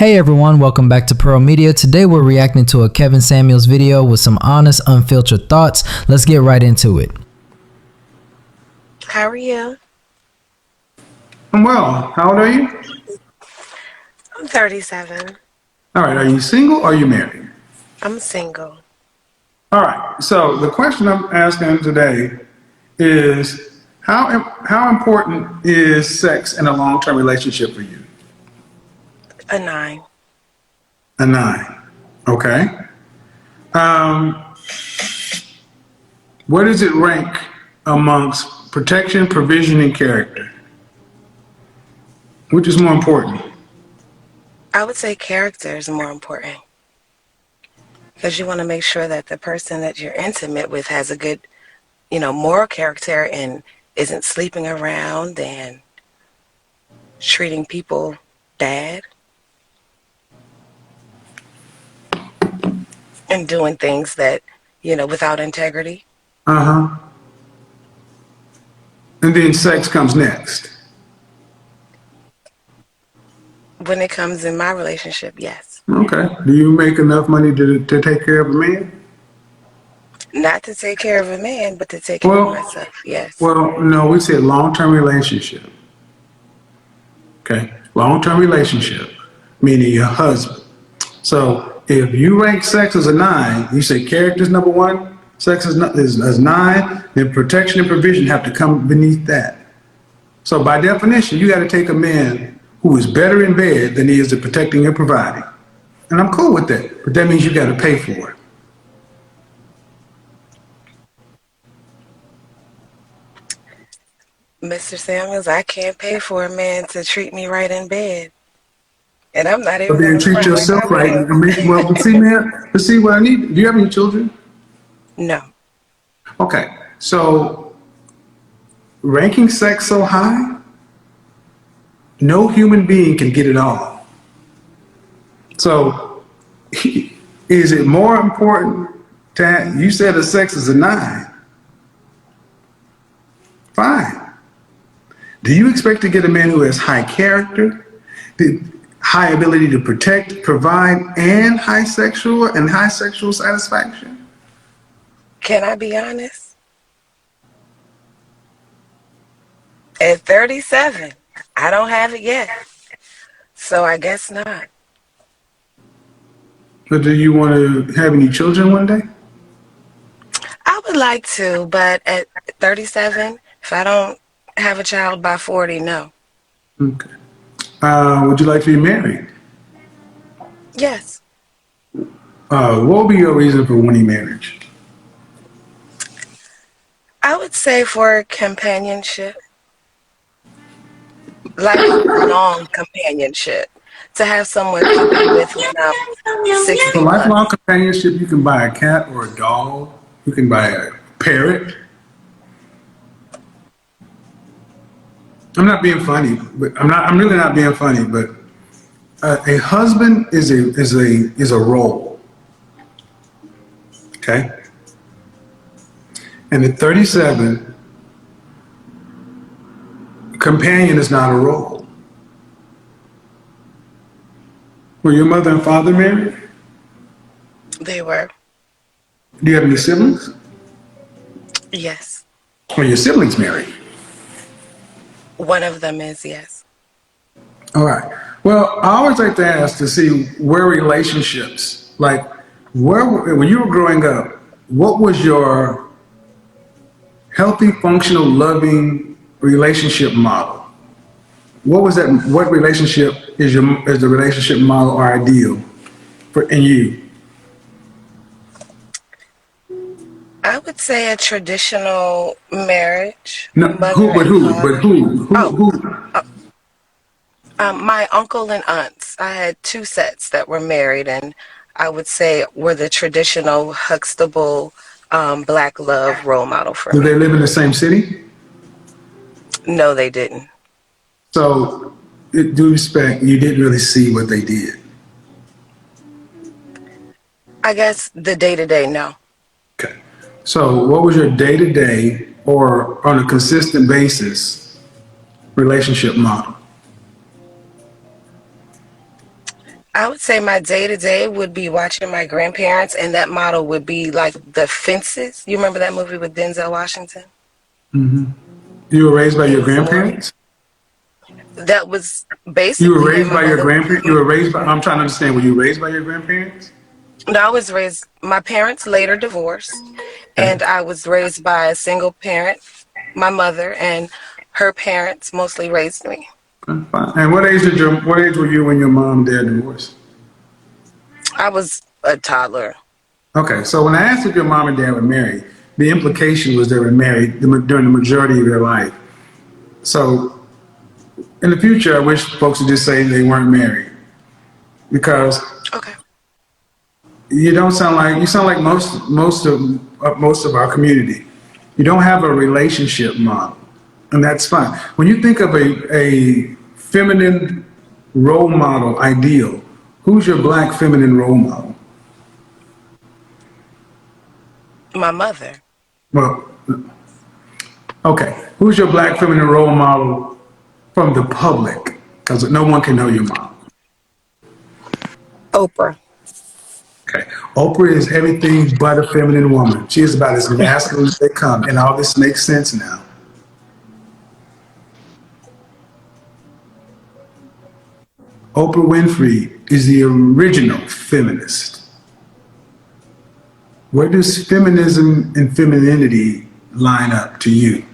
Hey everyone, welcome back to Pearl Media. Today we're reacting to a Kevin Samuels video with some honest, unfiltered thoughts. Let's get right into it. How are you? I'm well. How old are you? I'm 37. All right. Are you single or are you married? I'm single. All right. So the question I'm asking today is how important is sex in a long-term relationship for you? A 9. A 9. Okay. Um, where does it rank amongst protection, provision, and character? Which is more important? I would say character is more important because you want to make sure that the person that you're intimate with has a good, moral character and isn't sleeping around and treating people bad and doing things that, without integrity. Uh-huh. And then sex comes next. When it comes in my relationship, yes. Okay. Do you make enough money to take care of a man? Not to take care of a man, but to take care of Well, myself, yes. well, no, we said long-term relationship. Okay, long-term relationship, meaning your husband. So if you rank sex as a 9, you say character is number 1, sex is 9, then protection and provision have to come beneath that. So by definition, you got to take a man who is better in bed than he is at protecting and providing. And I'm cool with that, but that means you got to pay for it. Mr. Samuels, I can't pay for a man to treat me right in bed. And I'm not But even then going to treat front like yourself I right. will. Well, but see, man, but see what I need. Do you have any children? No. Okay, so ranking sex so high, no human being can get it all. So, is it more important to you said the sex is a 9? Fine. Do you expect to get a man who has high character, the high ability to protect, provide, and high sexual satisfaction? Can I be honest? At 37, I don't have it yet. So I guess not. But do you want to have any children one day? I would like to, but at 37, if I don't have a child by 40, no. Okay. Would you like to be married? Yes. What would be your reason for wanting marriage? I would say for companionship, lifelong companionship, to have someone to be with when I'm 60 For plus. lifelong companionship, you can buy a cat or a dog. You can buy a parrot. I'm not being funny, but I'm really not being funny. But a husband is a role. Okay. And at 37, companion is not a role. Were your mother and father married? They were. Do you have any siblings? Yes. Are your siblings married? One of them is, yes. All right. Well, I always like to ask to see where relationships, like when you were growing up, what was your healthy, functional, loving relationship model? What was that? What relationship is the relationship model or ideal in you? I would say a traditional marriage. No, Mother and father. who? My uncle and aunts. I had 2 sets that were married, and I would say were the traditional Huxtable black love role model for Do me. they live in the same city? No, they didn't. So, due respect, you didn't really see what they did. I guess the day-to-day, no. Okay. So, what was your day-to-day or on a consistent basis relationship model? I would say my day to day would be watching my grandparents, and that model would be like The Fences. You remember that movie with Denzel Washington? You were raised by He your was a Marine. grandparents? That was You were basically it. raised My by your mother, grandparents? You were raised by, I'm trying to understand, were you raised by your grandparents? no, I was raised, my parents later divorced, Okay, and I was raised by a single parent, my mother, and her parents mostly raised me. fine. And what age were you when your mom and dad divorced? I was a toddler. Okay, so when I asked if your mom and dad were married, the implication was they were married during the majority of their life. So in the future, I wish folks would just say they weren't married because Okay. you sound like most of our community. You don't have a relationship model, and that's fine. When you think of a feminine role model ideal, who's your black feminine role model? My mother. Well, okay, who's your black feminine role model from the public? Because no one can know your mom. Oprah. Okay, Oprah is everything but a feminine woman. She is about as masculine as they come, and all this makes sense now. Oprah Winfrey is the original feminist. Where does feminism and femininity line up to you?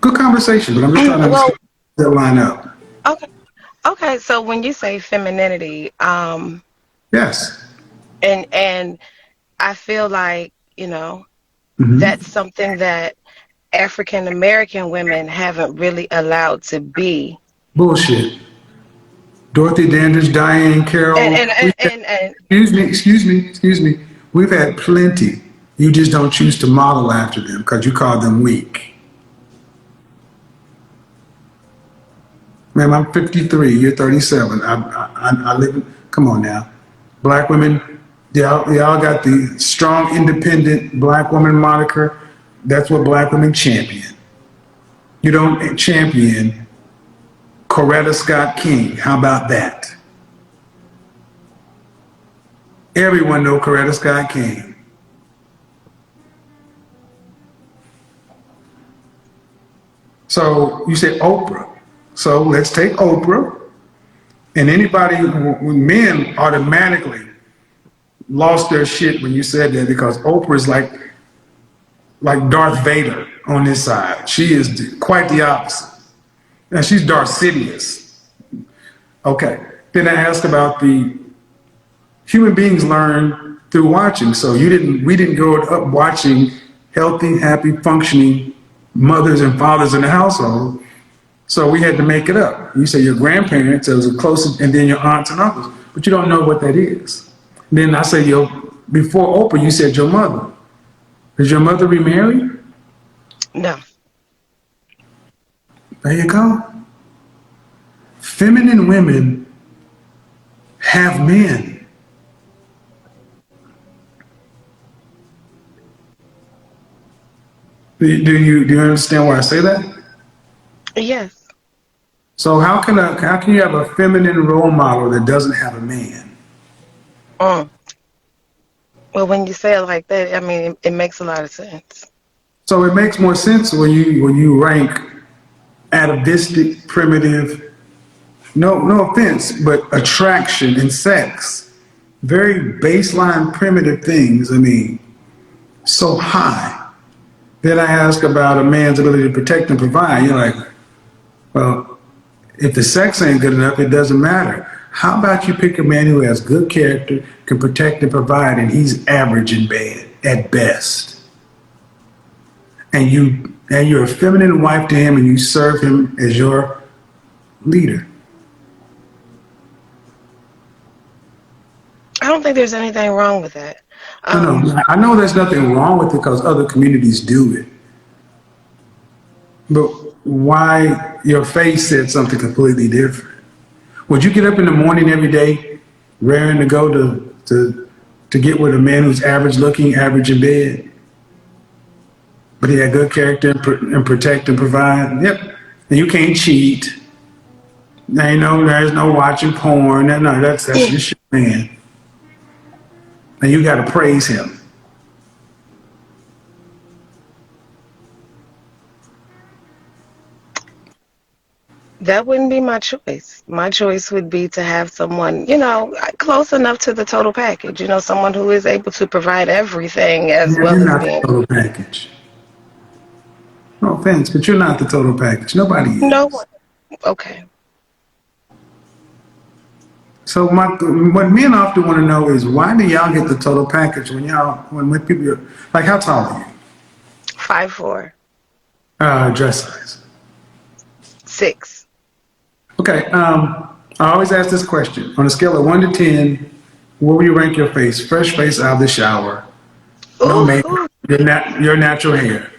Good conversation, but I'm just trying to Well, understand how that line up. okay. Okay, so when you say femininity, Yes. and I feel like, Hmm. that's something that African American women haven't really allowed to be. Bullshit. Dorothy Dandridge, Diane And Carroll. and and and, and Excuse me. We've had plenty. You just don't choose to model after them because you call them weak. Ma'am, I'm 53. You're 37. I live. Come on now. Black women, y'all got the strong, independent black woman moniker. That's what black women champion. You don't champion Coretta Scott King. How about that? Everyone know Coretta Scott King. So you said Oprah. So let's take Oprah. And anybody, men automatically lost their shit when you said that because Oprah is like Darth Vader on this side. She is quite the opposite. And she's Darth Sidious. Okay. Then I asked about the human beings learn through watching. So we didn't grow up watching healthy, happy, functioning mothers and fathers in the household. So we had to make it up. You say your grandparents, it was the closest, and then your aunts and uncles, but you don't know what that is. Then I say before Oprah, you said your mother. Is your mother remarried? no. There you go. Feminine women have men. Do you understand why I say that? Yes. So how can you have a feminine role model that doesn't have a man? Mm. Well, when you say it like that, I mean, it makes a lot of sense. So it makes more sense when you rank atavistic, primitive, no offense, but attraction and sex. Very baseline primitive things, I mean, so high. Then I ask about a man's ability to protect and provide. You're like, well, if the sex ain't good enough, it doesn't matter. How about you pick a man who has good character, can protect and provide, and he's average in bed at best? And you're a feminine wife to him and you serve him as your leader. I don't think there's anything wrong with that. No, I know there's nothing wrong with it because other communities do it. But why your face said something completely different? Would you get up in the morning every day, raring to go to get with a man who's average looking, average in bed, but he had good character and protect and provide? Yep. And you can't cheat. There's no watching porn. No, that's just your man. And you got to praise him. That wouldn't be my choice. My choice would be to have someone, close enough to the total package. Someone who is able to provide everything as Yeah, well you're as not the being. total package. No offense, but you're not the total package. Nobody No is. one. Okay. So what men often want to know is why do y'all get the total package when people are, like, how tall are you? 5'4", Dress size. 6. Okay. I always ask this question on a scale of 1 to 10. Where will you rank your face? Fresh face out of the shower, no Ooh, makeup, ooh. your natural hair.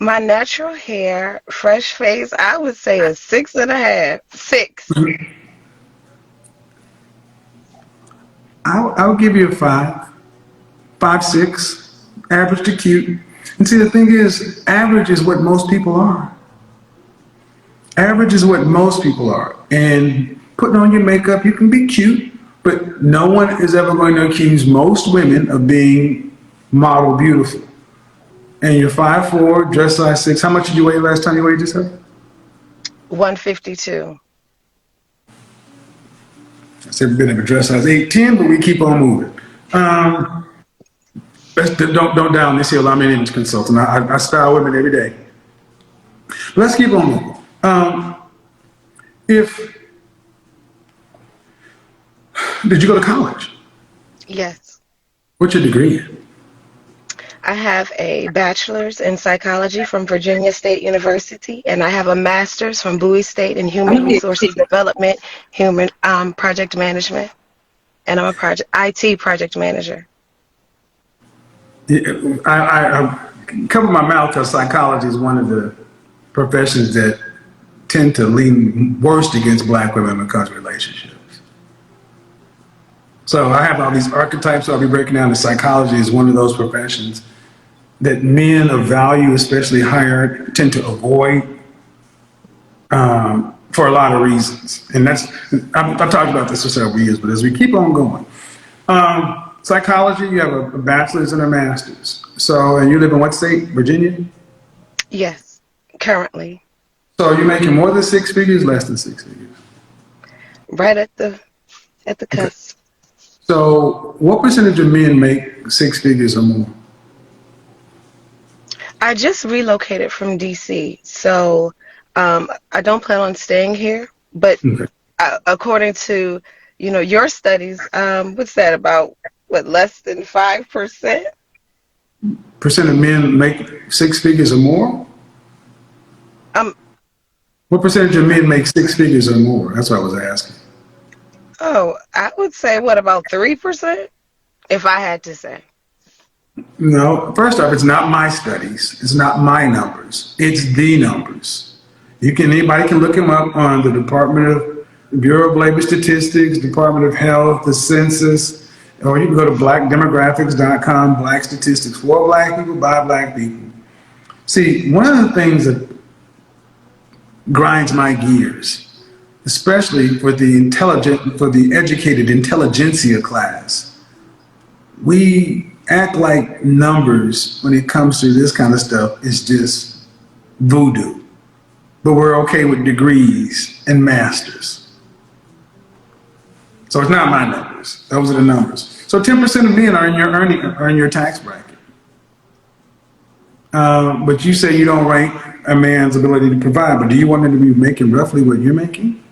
My natural hair, fresh face, I would say a 6.5. 6. I'll give you a 5, 5, 6, average to cute. And see, the thing is, average is what most people are. Average is what most people are. And putting on your makeup, you can be cute, but no one is ever going to accuse most women of being model beautiful. And you're 5'4", dress size 6. How much did you weigh last time you weighed yourself? 152. I said we've been in a dress size 8, 10, but we keep on moving. Don't down this hill. I'm an image consultant. I style women every day. Let's keep on moving. If Did you go to college? Yes. What's your degree in? I have a bachelor's in psychology from Virginia State University, and I have a master's from Bowie State in human resources development, human project management, and I'm a IT project manager. I cover my mouth because psychology is one of the professions that tend to lean worst against black women when it comes to relationships. So I have all these archetypes. So I'll be breaking down the psychology is one of those professions that men of value, especially higher, tend to avoid for a lot of reasons. And I've talked about this for several years, but as we keep on going, psychology, you have a bachelor's and a master's. So, and you live in what state? Virginia? Yes, currently. So are you making more than 6 figures, less than 6 figures? Right at the Okay. cusp. So what percentage of men make 6 figures or more? I just relocated from DC, so I don't plan on staying here. But Okay. according to your studies, what's that about? What, less than 5%? Percent of men make 6 figures or more? Um. What percentage of men make 6 figures or more? That's what I was asking. Oh, I would say what about 3%? If I had to say. No, first off, it's not my studies. It's not my numbers. It's the numbers. Anybody can look them up on the Department of Bureau of Labor Statistics, Department of Health, the census, or you can go to blackdemographics.com, black statistics for black people, by black people. See, one of the things that grinds my gears, especially for the educated intelligentsia class, we act like numbers when it comes to this kind of stuff is just voodoo. But we're okay with degrees and masters. So it's not my numbers. Those are the numbers. So 10% of men are in your tax bracket. But you say you don't rank a man's ability to provide. But do you want him to be making roughly what you're making?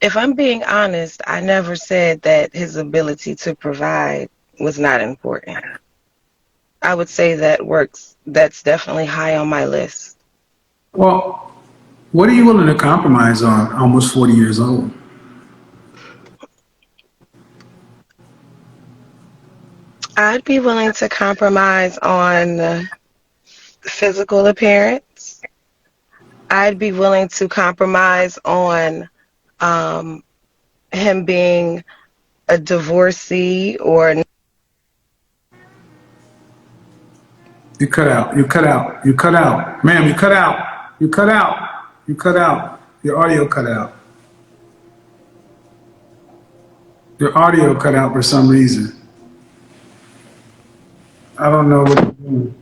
If I'm being honest, I never said that his ability to provide was not important. I would say that's definitely high on my list. Well, what are you willing to compromise on almost 40 years old? I'd be willing to compromise on physical appearance. I'd be willing to compromise on um, him being a divorcee or. You cut out. You cut out. You cut out. Ma'am, you cut out. You cut out. You cut out. Your audio cut out. Your audio cut out for some reason. I don't know what you're doing.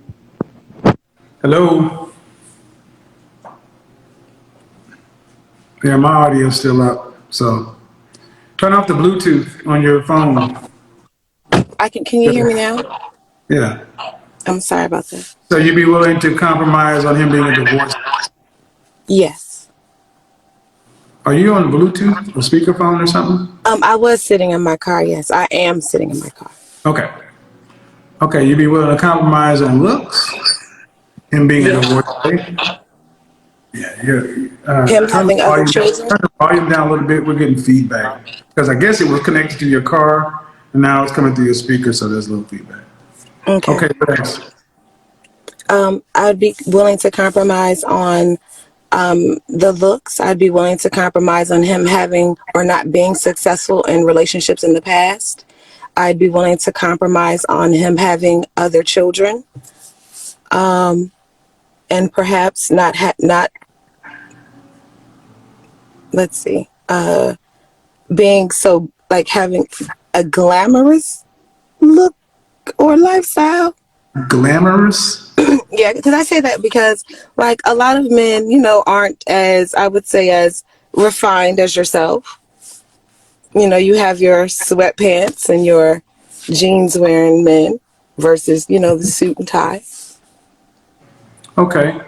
Hello? Yeah, my audio's still up. So turn off the Bluetooth on your phone. Can you hear me now? Yeah. I'm sorry about that. So you'd be willing to compromise on him being a divorce? Yes. Are you on Bluetooth or speakerphone or something? I was sitting in my car. Yes, I am sitting in my car. Okay. Okay, you'd be willing to compromise on looks, him being a Yeah. divorcee? Yeah, Him having other children? turn the volume down a little bit. We're getting feedback. Because I guess it was connected to your car, and now it's coming through your speaker, so there's a little feedback. Okay. Okay, thanks. I'd be willing to compromise on the looks. I'd be willing to compromise on him having or not being successful in relationships in the past. I'd be willing to compromise on him having other children, and perhaps not let's see, being so like having a glamorous look or lifestyle. Glamorous? Yeah, because I say that because like a lot of men, aren't as, I would say, as refined as yourself. You have your sweatpants and your jeans wearing men versus, the suit and tie. Okay.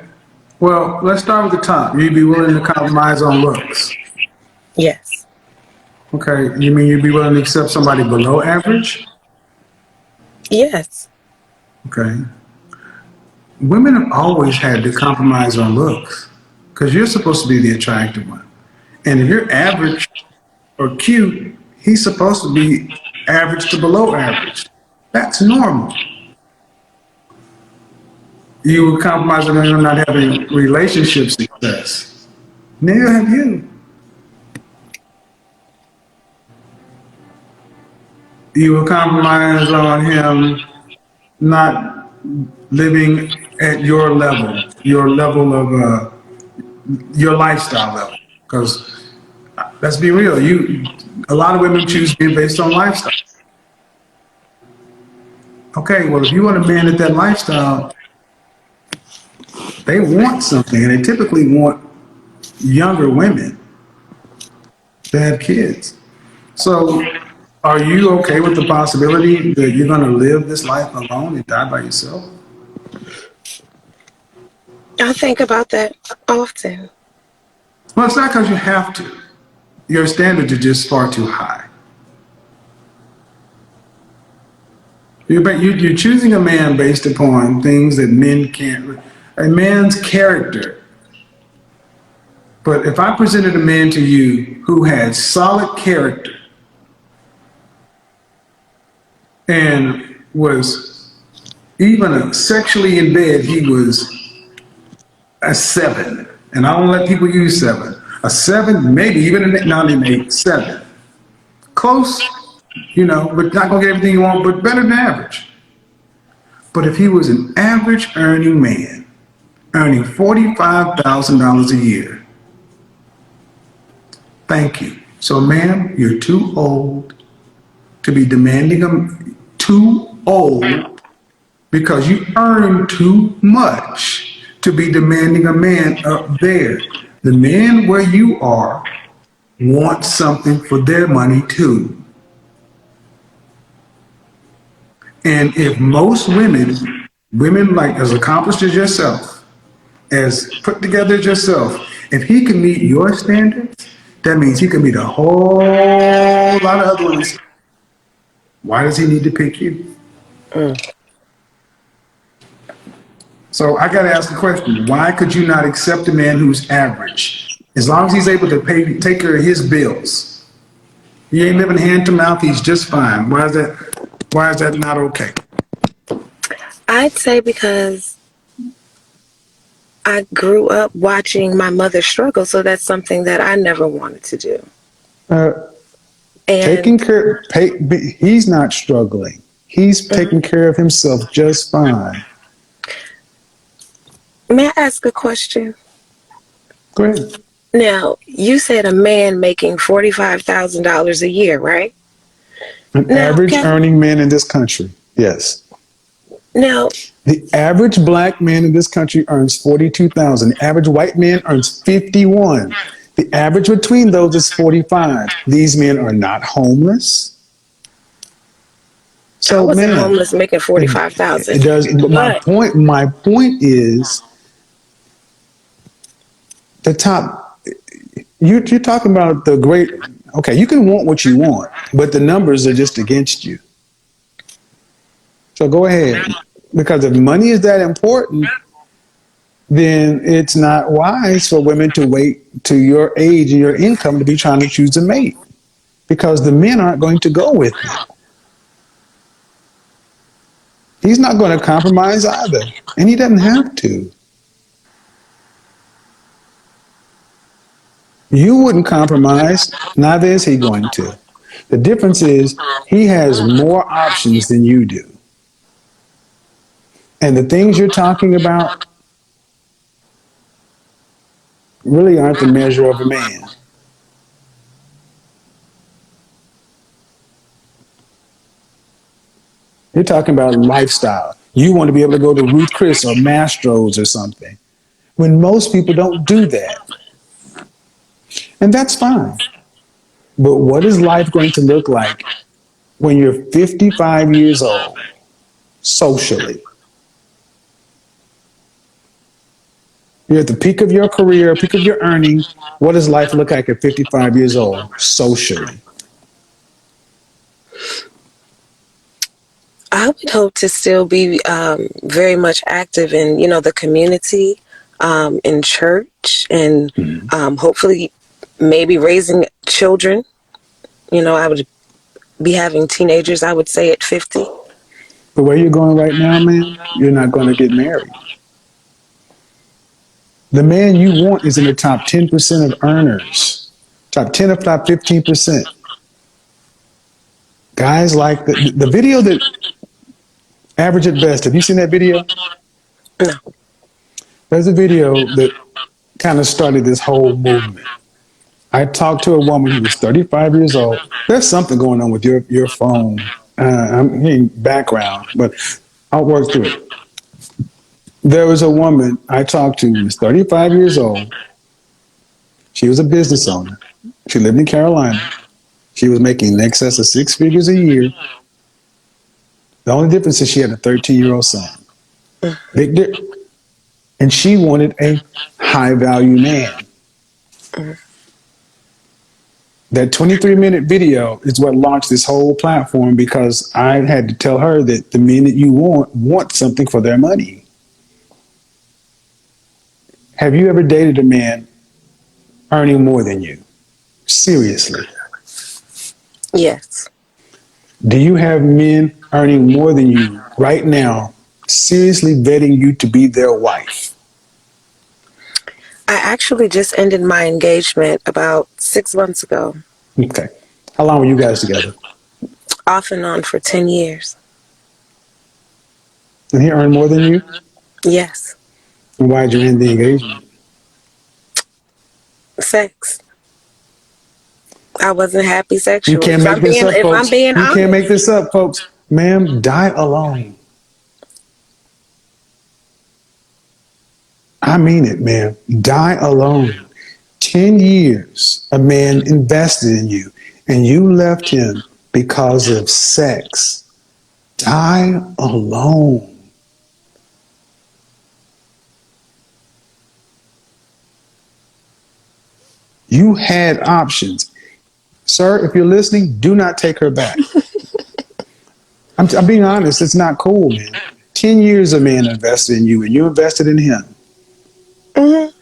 Well, let's start with the top. You'd be willing to compromise on looks. Yes. Okay. You mean you'd be willing to accept somebody below average? Yes. Okay. Women have always had to compromise on looks because you're supposed to be the attractive one. And if you're average or cute, he's supposed to be average to below average. That's normal. You would compromise on him not having relationship success. Neither have you. You would compromise on him not living at your level of your lifestyle level. Because let's be real, a lot of women choose men based on lifestyle. Okay, well, if you want a man at that lifestyle, they want something, and they typically want younger women to have kids. So, are you okay with the possibility that you're going to live this life alone and die by yourself? I think about that often. Well, it's not because you have to. Your standards are just far too high. You're choosing a man based upon things that men can't. A man's character. But if I presented a man to you who had solid character and was even sexually in bed, he was a 7. And I don't let people use 7. A 7, maybe even not an 8, 7. Close, but not gonna get everything you want, but better than average. But if he was an average earning man, earning $45,000 a year, thank you. So, ma'am, you're too old to be demanding too old because you earn too much to be demanding a man up there. The men where you are want something for their money too. And if most women like as accomplished as yourself, as put together as yourself, if he can meet your standards, that means he can meet a whole lot of other ones. Why does he need to pick you? So I got to ask the question, why could you not accept a man who's average? As long as he's able to take care of his bills. He ain't living hand to mouth, he's just fine. Why is that not okay? I'd say because I grew up watching my mother struggle, so that's something that I never wanted to do. Taking care, he's not struggling. He's taking care of himself just fine. May I ask a question? Go ahead. Now, you said a man making $45,000 a year, right? An Now, average earning man in this country. Yes. now, The average black man in this country earns 42,000. The average white man earns 51. The average between those is 45. These men are not homeless. I So, wasn't man, homeless making it 45,000, does. But but my point is the top. You're talking about the great. Okay, you can want what you want, but the numbers are just against you. So go ahead, because if money is that important, then it's not wise for women to wait to your age and your income to be trying to choose a mate, because the men aren't going to go with it. He's not going to compromise either, and he doesn't have to. You wouldn't compromise, neither is he going to. The difference is he has more options than you do. And the things you're talking about really aren't the measure of a man. You're talking about lifestyle. You want to be able to go to Ruth Chris or Mastro's or something, when most people don't do that. And that's fine. But what is life going to look like when you're 55 years old, socially? You're at the peak of your career, peak of your earning. What does life look like at 55 years old, socially? I would hope to still be very much active in, the community, in church, and hopefully maybe raising children. I would be having teenagers, I would say, at 50. The way you're going right now, man, you're not going to get married. The man you want is in the top 10% of earners, top 10 or top 15%. Guys like the video that average at best. Have you seen that video? No. There's a video that kind of started this whole movement. I talked to a woman who was 35 years old. There's something going on with your phone. I'm hearing background, but I'll work through it. There was a woman I talked to who was 35 years old. She was a business owner. She lived in Carolina. She was making in excess of 6 figures a year. The only difference is she had a 13-year-old son. Big difference. And she wanted a high-value man. That 23-minute video is what launched this whole platform, because I had to tell her that the men that you want something for their money. Have you ever dated a man earning more than you? Seriously. Yes. Do you have men earning more than you right now, seriously vetting you to be their wife? I actually just ended my engagement about 6 months ago. Okay. How long were you guys together? Off and on for 10 years. And he earned more than you? Yes. And why did you end the engagement? Sex. I wasn't happy You sexually. can't make this up, If folks. I'm being You honest. can't make this up, folks. Ma'am, die alone. I mean it, man. Die alone. 10 years a man invested in you, and you left him because of sex. Die alone. You had options. Sir, if you're listening, do not take her back. I'm being honest. It's not cool, man. 10 years a man invested in you, and you invested in him. Mm-hmm.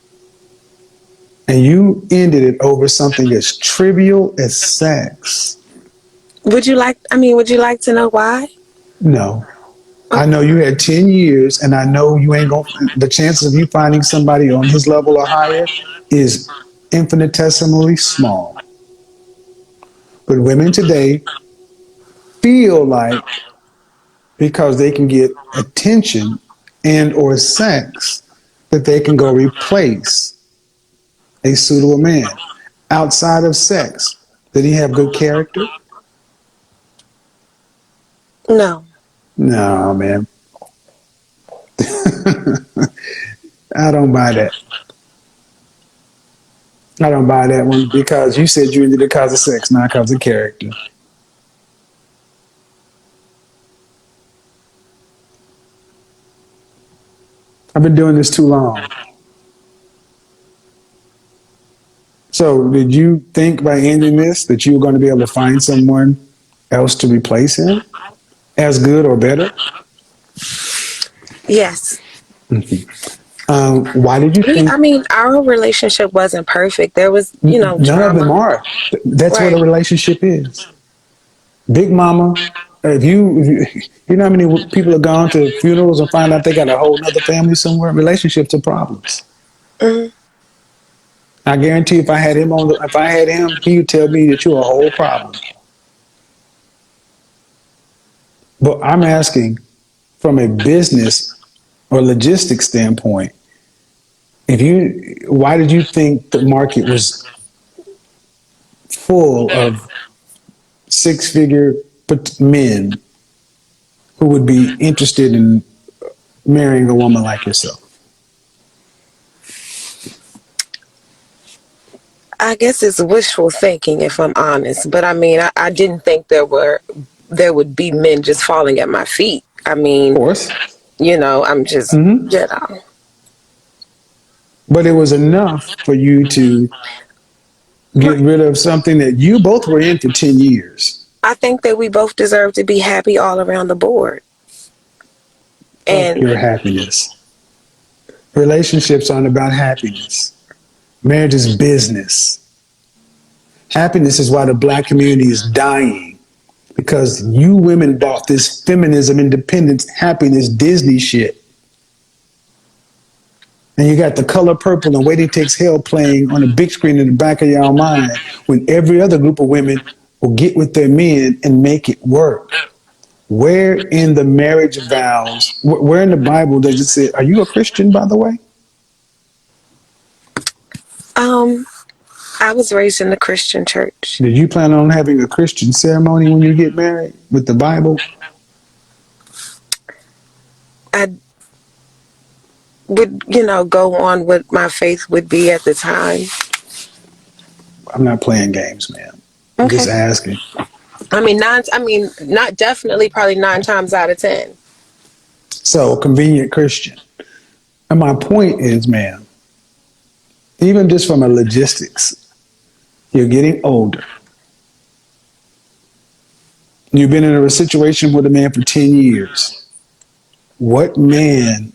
And you ended it over something as trivial as sex. Would you like to know why? No. I know you had 10 years, and I know you ain't going to, the chances of you finding somebody on his level or higher is infinitesimally small. But women today feel like because they can get attention and or sex that they can go replace a suitable man. Outside of sex, did he have good character? No. No, man. I don't buy that. I don't buy that one because you said you ended it because of sex, not because of character. I've been doing this too long. So, did you think by ending this that you were going to be able to find someone else to replace him as good or better? Yes. Why did you think I mean, our relationship wasn't perfect. There was, none of them drama. are? That's what a Right. relationship is. Big Mama, you know how many people have gone to funerals and find out they got a whole nother family somewhere? Relationships are problems. Hmm. I guarantee if if I had him, he would tell me that you're a whole problem. But I'm asking from a business or logistics standpoint, why did you think the market was full of six-figure men who would be interested in marrying a woman like yourself? I guess it's wishful thinking, if I'm honest. But I mean, I didn't think there would be men just falling at my feet. I Of mean, course. I'm just, Hmm. you know. But it was enough for you to get Right. rid of something that you both were in for 10 years. I think that we both deserve to be happy all around the board. Fuck And your happiness. Relationships aren't about happiness. Marriage is business. Happiness is why the black community is dying. Because you women bought this feminism, independence, happiness, Disney shit. And you got The Color Purple and Waiting Takes Hell playing on a big screen in the back of your mind when every other group of women will get with their men and make it work. Where in the marriage vows, where in the Bible does it say, are you a Christian, by the way? um, I was raised in the Christian church. Did you plan on having a Christian ceremony when you get married with the Bible? I would, go on what my faith would be at the time. I'm not playing games, man. I'm just Okay. asking. Not definitely, probably 9 times out of 10. So, convenient Christian. And my point is, man, even just from a logistics, you're getting older. You've been in a situation with a man for 10 years. What man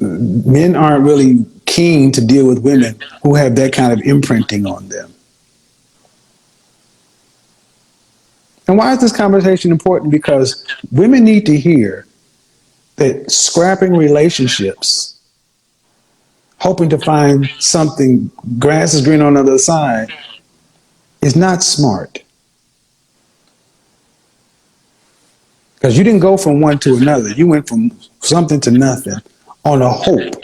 men aren't really keen to deal with women who have that kind of imprinting on them. And why is this conversation important? Because women need to hear that scrapping relationships, hoping to find something, grass is green on the other side, is not smart. Because you didn't go from one to another. You went from something to nothing on a hope.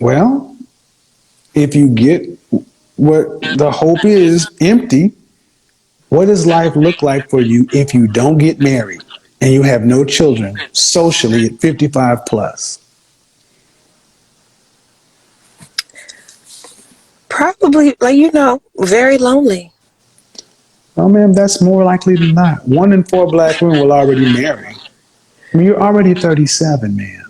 Well, if you get what the hope is empty, what does life look like for you if you don't get married and you have no children socially at 55 plus? Probably, very lonely. Oh, man, that's more likely than not. 1 in 4 black women will already marry. I mean, you're already 37, man.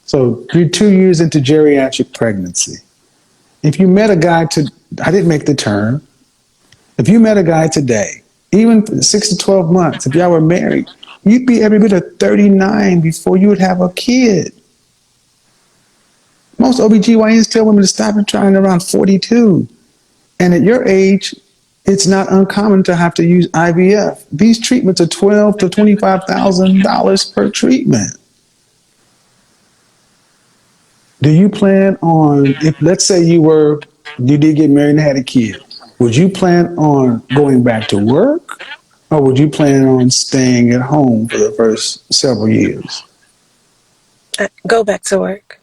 So you're 2 years into geriatric pregnancy. If you met a guy I didn't make the turn. If you met a guy today, even for 6 to 12 months, if y'all were married, you'd be every bit of 39 before you would have a kid. Most OBGYNs tell women to stop trying around 42. And at your age, it's not uncommon to have to use IVF. These treatments are $12,000 to $25,000 per treatment. Do you plan on, if let's say you did get married and had a kid, would you plan on going back to work or would you plan on staying at home for the first several years? Go back to work.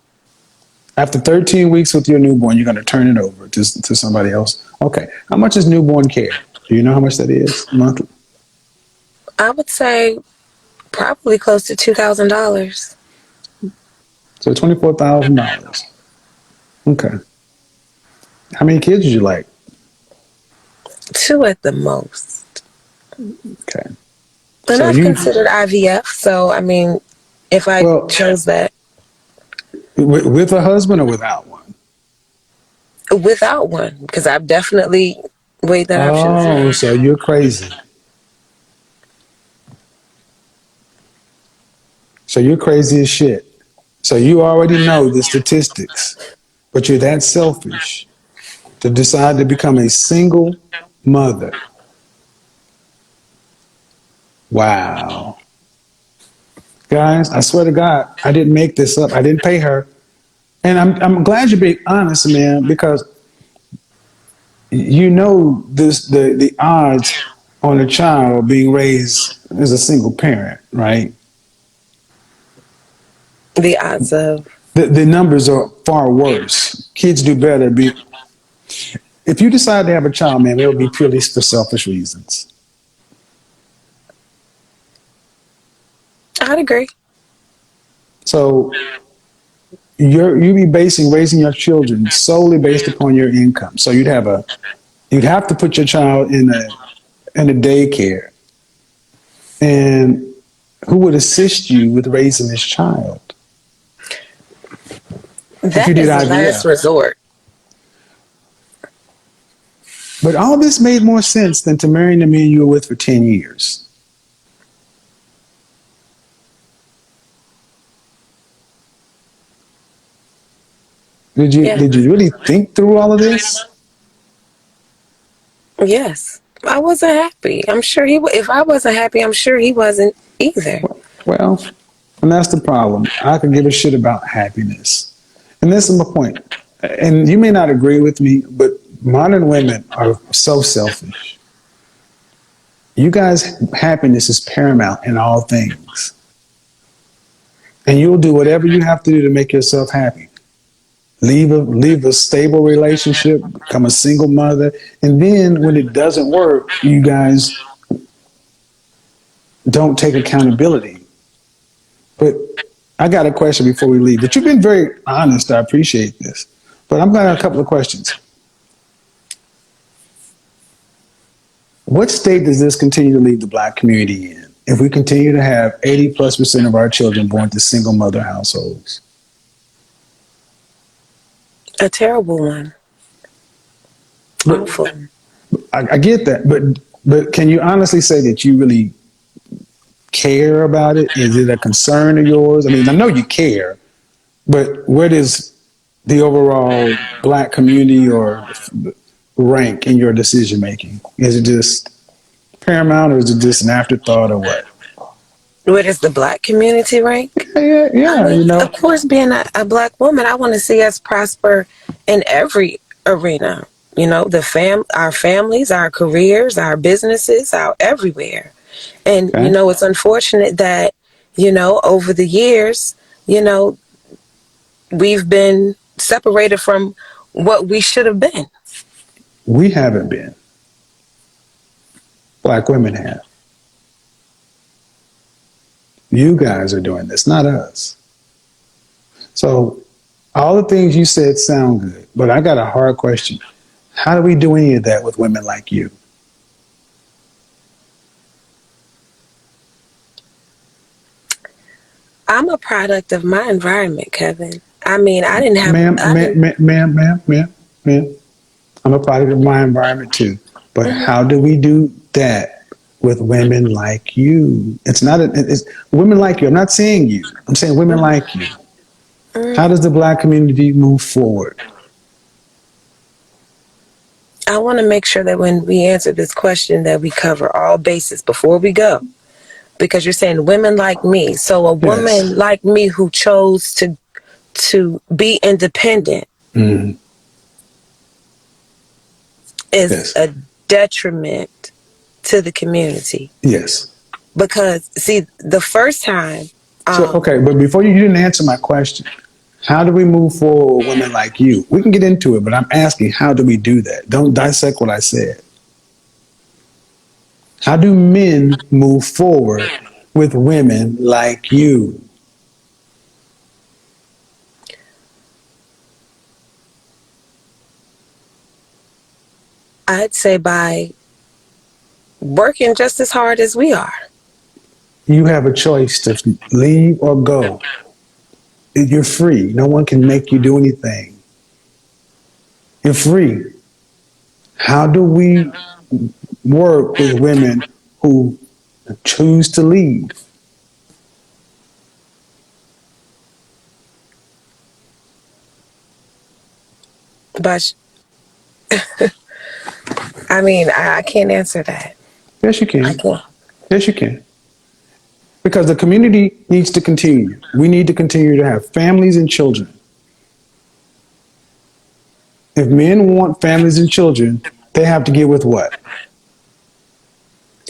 After 13 weeks with your newborn, you're going to turn it over to somebody else. Okay. How much is newborn care? Do you know how much that is monthly? I would say probably close to $2,000. So $24,000. Okay. How many kids would you like? 2 at the most. Okay. And So I've considered IVF, so I mean, if I chose that. With a husband or without one? Without one, because I've definitely weighed that option. Oh, so you're crazy. So you're crazy as shit. So you already know the statistics, but you're that selfish to decide to become a single mother. Wow. Guys, I swear to God, I didn't make this up. I didn't pay her. And I'm glad you're being honest, man, because you know the odds on a child being raised as a single parent, right? The odds of. The numbers are far worse. Kids do better. If you decide to have a child, man, it will be purely for selfish reasons. I'd agree. So you be basing raising your children solely based upon your income. So you'd have to put your child in a daycare. And who would assist you with raising this child? If you That did is the IVF. last resort. But all this made more sense than to marrying the man you were with for 10 years. Did you really think through all of this? Yes. I wasn't happy. I'm sure if I wasn't happy, I'm sure he wasn't either. Well, and that's the problem. I could give a shit about happiness. And this is my point. And you may not agree with me, but modern women are so selfish. You guys' happiness is paramount in all things. And you'll do whatever you have to do to make yourself happy. Leave a stable relationship, become a single mother, and then when it doesn't work, you guys don't take accountability. But I got a question before we leave. But you've been very honest. I appreciate this. But I've got a couple of questions. What state does this continue to leave the black community in if we continue to have 80+% of our children born to single mother households? A terrible one. Awful. I get that, but can you honestly say that you really care about it? Is it a concern of yours? I mean, I know you care, but where does the overall black community or rank in your decision making? Is it just paramount, or is it just an afterthought, or what? Where does the black community rank? Yeah, I mean, you know. of course, being a black woman, I want to see us prosper in every arena. You know, our families, our careers, our businesses, our everywhere. And, Okay. you know, it's unfortunate that, you know, over the years, you know, we've been separated from what we should have been. We haven't been. Black women have. You guys are doing this, not us. So all the things you said sound good, but I got a hard question. How do we do any of that with women like you? I'm a product of my environment, Kevin. I mean, I didn't have... Ma'am, I'm a product of my environment too. But how do we do that with women like you? It's women like you. I'm not saying you. I'm saying women like you. How does the black community move forward? I want to make sure that when we answer this question that we cover all bases before we go. Because you're saying women like me. So a woman like me who chose to be independent is a detriment to the community. Yes. Because, see, the first time So, okay, but before you didn't answer my question. How do we move forward with women like you? We can get into it, but I'm asking, how do we do that? Don't dissect what I said. How do men move forward with women like you? I'd say by working just as hard as we are. You have a choice to leave or go. You're free. No one can make you do anything. You're free. How do we work with women who choose to leave? But I mean, I can't answer that. Yes, you I can. can't. Yes, you can. Because the community needs to continue. We need to continue to have families and children. If men want families and children, they have to get with what?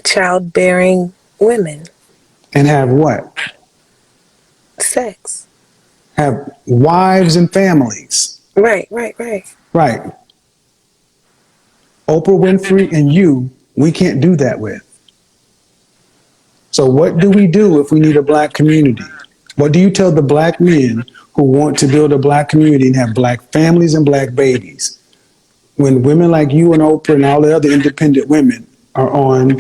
Childbearing women, And have what? sex. Have wives and families. Right, right, right. Right. Oprah Winfrey and you, we can't do that with. So what do we do if we need a black community? What do you tell the black men who want to build a black community and have black families and black babies? When women like you and Oprah and all the other independent women are on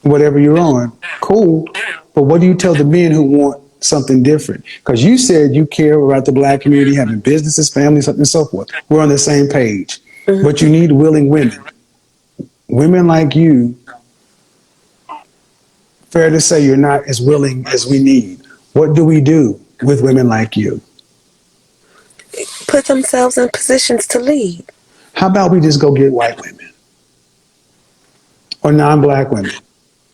whatever you're on, cool. But what do you tell the men who want something different? Because you said you care about the black community, having businesses, families, and so forth. We're on the same page. But you need willing women. Women like you, fair to say you're not as willing as we need. What do we do with women like you? Put themselves in positions to lead. How about we just go get white women or non-black women?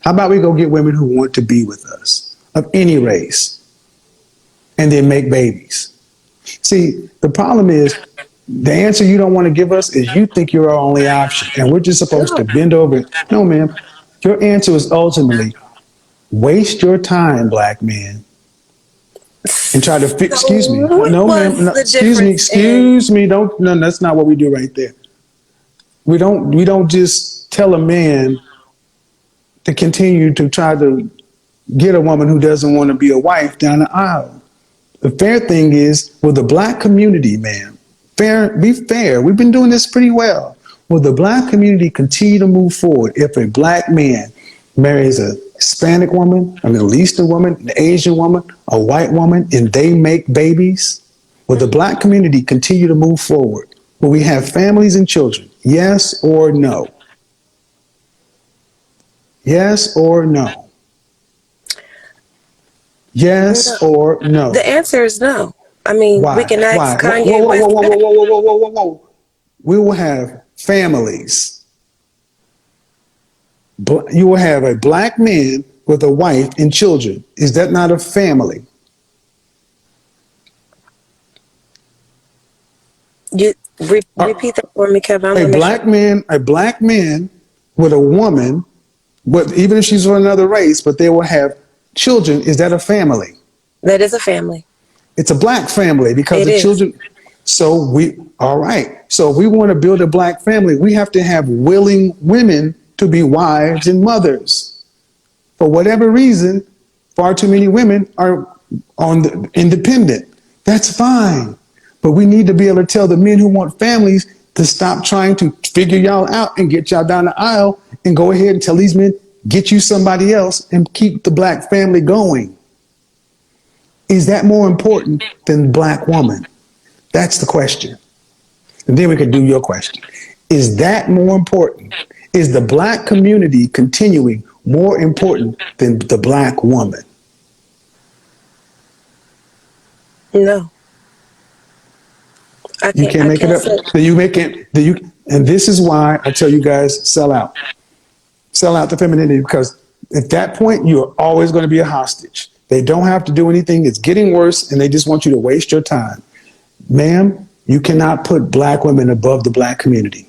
How about we go get women who want to be with us of any race and then make babies? See, the problem is the answer you don't want to give us is you think you're our only option and we're just supposed to No. bend over. No, ma'am. Your answer is ultimately waste your time, black men, and try to fix. So Excuse me. what No, ma'am. was No, the excuse me. difference in Excuse me. Don't. No, that's not what we do right there. We don't. We don't just tell a man to continue to try to get a woman who doesn't want to be a wife down the aisle. The fair thing is, with the black community, man, be fair. We've been doing this pretty well. Will the black community continue to move forward if a black man marries a Hispanic woman, a Middle Eastern woman, an Asian woman, a white woman, and they make babies? Will the black community continue to move forward? Will we have families and children? Yes or no? Yes or no? Yes no? or The no? answer is no. I mean, we Why? can ask Why? Whoa, whoa, Kanye whoa, West whoa, whoa, that. whoa, whoa, whoa, whoa, whoa. We will have families. You will have a black man with a wife and children. Is that not a family? You Uh, repeat that for me, Kevin. I want A to make sure. black man with a woman, even if she's from another race, but they will have children. Is that a family? That is a family. It's a black family because It the is. children. All right. So if we want to build a black family, we have to have willing women to be wives and mothers. For whatever reason, far too many women are on the independent. That's fine. But we need to be able to tell the men who want families to stop trying to figure y'all out and get y'all down the aisle and go ahead and tell these men, get you somebody else and keep the black family going. Is that more important than black woman? That's the question. And then we could do your question. Is that more important? Is the black community continuing more important than the black woman? No. I You can't. can't I make it can't up. say. Then you make it. And this is why I tell you guys, sell out. Sell out the femininity because at that point you're always going to be a hostage. They don't have to do anything. It's getting worse, and they just want you to waste your time. Ma'am, you cannot put black women above the black community.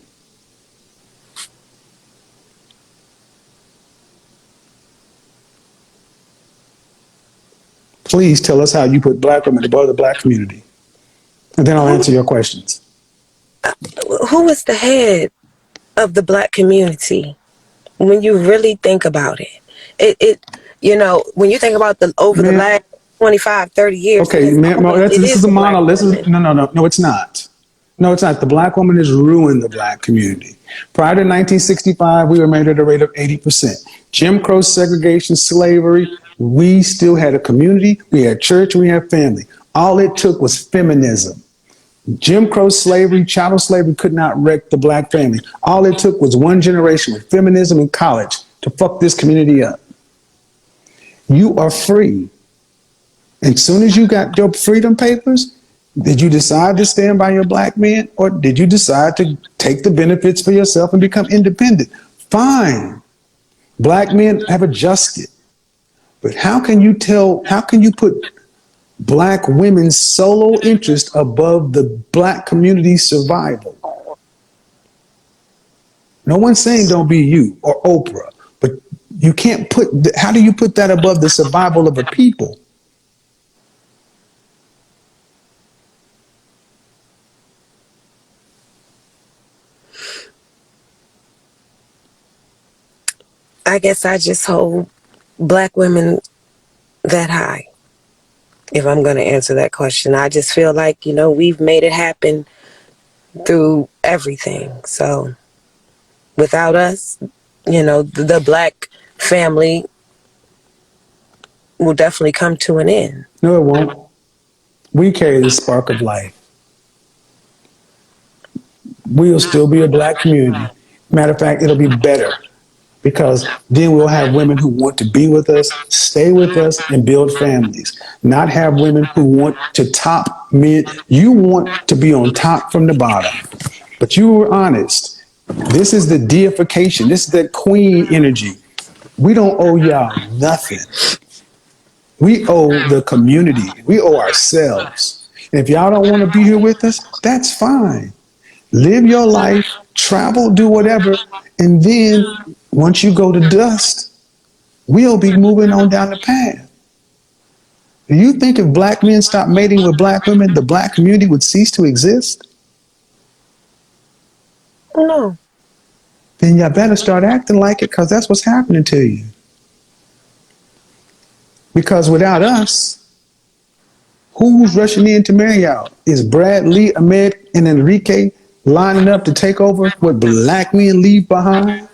Please tell us how you put black women above the black community. And then I'll answer your questions. Who is the head of the black community when you really think about it? When you think about the last 25, 30 years. Okay, this is a monolith. No, it's not. No, it's not. The black woman has ruined the black community. Prior to 1965, we were made at a rate of 80%. Jim Crow, segregation, slavery, we still had a community, we had church, we had family. All it took was feminism. Jim Crow slavery, chattel slavery could not wreck the black family. All it took was one generation with feminism in college to fuck this community up. You are free. And as soon as you got your freedom papers, did you decide to stand by your black man, or did you decide to take the benefits for yourself and become independent? Fine. Black men have adjusted. But how can you put black women's solo interest above the black community's survival? No one's saying don't be you or Oprah, but you can't how do you put that above the survival of a people? I guess I just hold black women that high. If I'm going to answer that question, I just feel like, we've made it happen through everything. So without us, the black family will definitely come to an end. No, it won't. We carry the spark of life. We'll still be a black community. Matter of fact, it'll be better, because then we'll have women who want to be with us, stay with us, and build families. Not have women who want to top men. You want to be on top from the bottom. But you were honest. This is the deification. This is that queen energy. We don't owe y'all nothing. We owe the community. We owe ourselves. And if y'all don't want to be here with us, that's fine. Live your life, travel, do whatever, and then once you go to dust, we'll be moving on down the path. Do you think if black men stopped mating with black women, the black community would cease to exist? No. Then y'all better start acting like it, because that's what's happening to you. Because without us, who's rushing in to marry y'all? Is Brad, Lee, Ahmed, and Enrique lining up to take over what black men leave behind?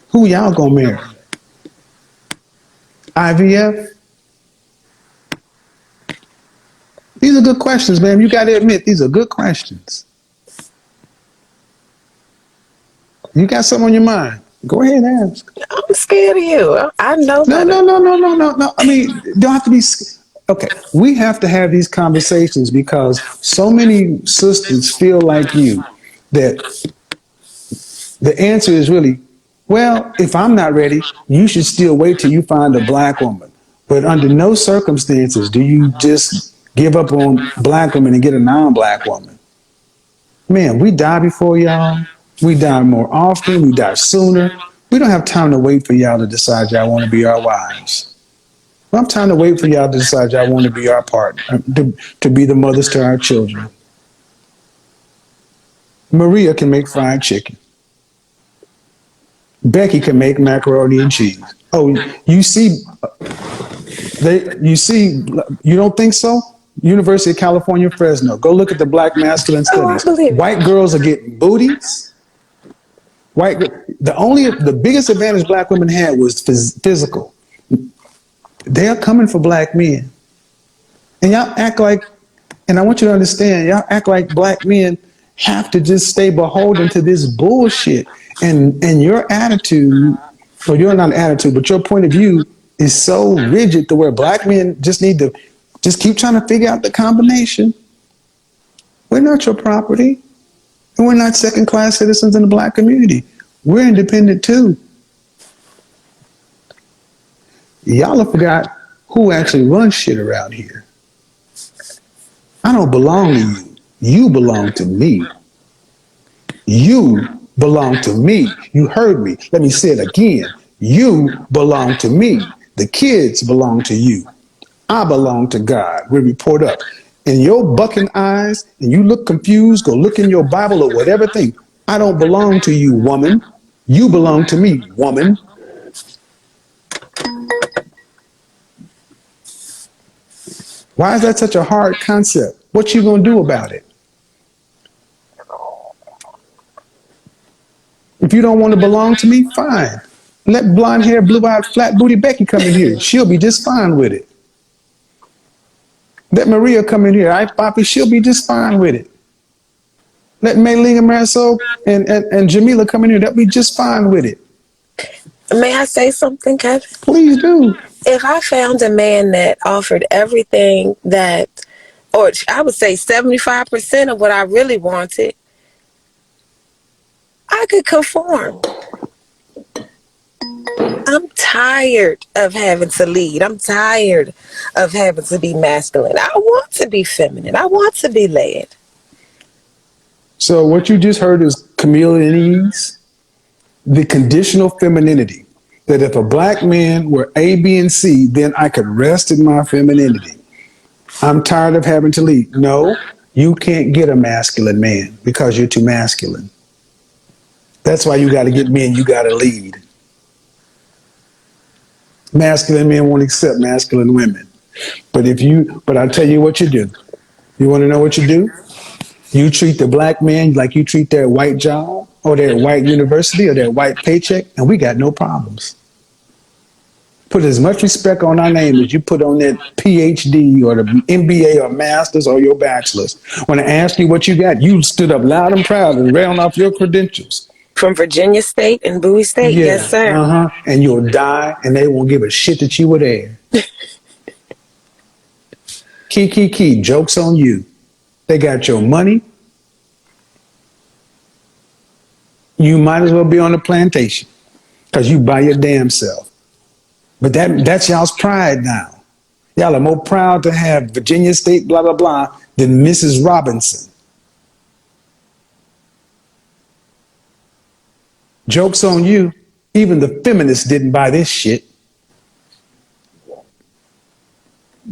Who y'all gonna marry? IVF? These are good questions, man. You gotta admit, these are good questions. You got something on your mind? Go ahead and ask. I'm scared of you. I know better. No. I mean, don't have to be. Okay, we have to have these conversations because so many sisters feel like you that the answer is really, well, if I'm not ready, you should still wait till you find a black woman. But under no circumstances do you just give up on black women and get a non-black woman. Man, we die before y'all. We die more often. We die sooner. We don't have time to wait for y'all to decide y'all want to be our wives. We don't have time to wait for y'all to decide y'all want to be our partner, to be the mothers to our children. Maria can make fried chicken. Becky can make macaroni and cheese. Oh, you don't think so? University of California, Fresno. Go look at the black masculine studies. White girls are getting booties. The biggest advantage black women had was physical. They're coming for black men. And y'all act like, and I want you to understand, y'all act like black men have to just stay beholden to this bullshit. And your attitude, or you're not attitude, but your point of view is so rigid to where black men just need to just keep trying to figure out the combination. We're not your property. And we're not second-class citizens in the black community. We're independent too. Y'all have forgot who actually runs shit around here. I don't belong to you. You belong to me. You belong to me. You heard me. Let me say it again. You belong to me. The kids belong to you. I belong to God. We report up. And your bucking eyes, and you look confused, go look in your Bible or whatever thing. I don't belong to you, woman. You belong to me, woman. Why is that such a hard concept? What you gonna do about it? If you don't want to belong to me, fine. Let blonde hair, blue-eyed, flat booty Becky come in here. She'll be just fine with it. Let Maria come in here. Poppy, she'll be just fine with it. Let Mayling and Marisol and Jamila come in here. They'll be just fine with it. May I say something, Kevin? Please do. If I found a man that offered everything that, or I would say 75% of what I really wanted, I could conform. I'm tired of having to lead. I'm tired of having to be masculine. I want to be feminine. I want to be led. So what you just heard is chameleonese, the conditional femininity. That if a black man were A, B, and C, then I could rest in my femininity. I'm tired of having to lead. No, you can't get a masculine man because you're too masculine. That's why you got to get men, you got to lead. Masculine men won't accept masculine women. But I tell you what you do. You want to know what you do? You treat the black man like you treat their white job or their white university or their white paycheck, and we got no problems. Put as much respect on our name as you put on that PhD or the MBA or master's or your bachelor's. When I asked you what you got, you stood up loud and proud and ran off your credentials. From Virginia State and Bowie State, Yeah, yes, sir. And you'll die, and they won't give a shit that you were there. Key, joke's on you. They got your money. You might as well be on the plantation because you by your damn self. But that's y'all's pride now. Y'all are more proud to have Virginia State, blah, blah, blah, than Mrs. Robinson. Joke's on you. Even the feminists didn't buy this shit.